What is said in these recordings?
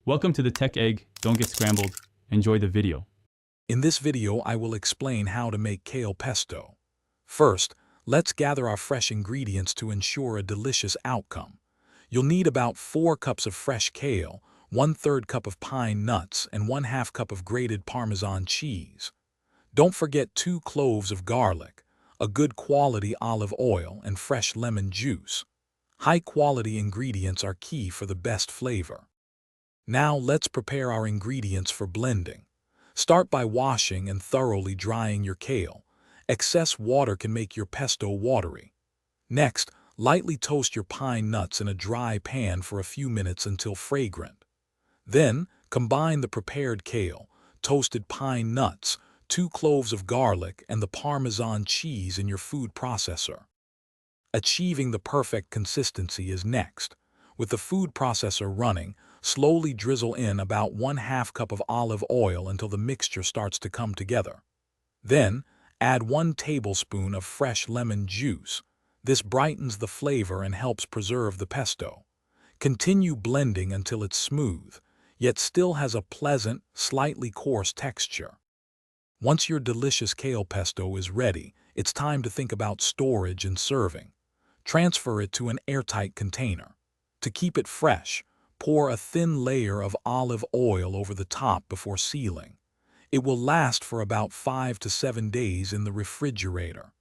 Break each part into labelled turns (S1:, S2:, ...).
S1: Welcome to the Tech Egg. Don't get scrambled. Enjoy the video.
S2: In this video, I will explain how to make kale pesto. First, let's gather our fresh ingredients to ensure a delicious outcome. You'll need about 4 cups of fresh kale, 1/3 cup of pine nuts, and 1/2 cup of grated Parmesan cheese. Don't forget 2 cloves of garlic, a good quality olive oil, and fresh lemon juice. High-quality ingredients are key for the best flavor. Now let's prepare our ingredients for blending. Start by washing and thoroughly drying your kale. Excess water can make your pesto watery. Next, lightly toast your pine nuts in a dry pan for a few minutes until fragrant. Then, combine the prepared kale, toasted pine nuts, 2 cloves of garlic, and the Parmesan cheese in your food processor. Achieving the perfect consistency is next. With the food processor running, slowly drizzle in about 1/2 cup of olive oil until the mixture starts to come together. Then, add 1 tablespoon of fresh lemon juice. This brightens the flavor and helps preserve the pesto. Continue blending until it's smooth, yet still has a pleasant, slightly coarse texture. Once your delicious kale pesto is ready, it's time to think about storage and serving. Transfer it to an airtight container. To keep it fresh, pour a thin layer of olive oil over the top before sealing. It will last for about 5 to 7 days in the refrigerator.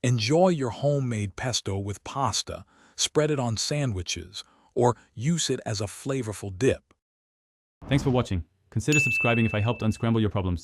S2: Enjoy your homemade pesto with pasta, spread it on sandwiches, or use it as a flavorful dip.
S1: Thanks for watching. Consider subscribing if I helped unscramble your problems.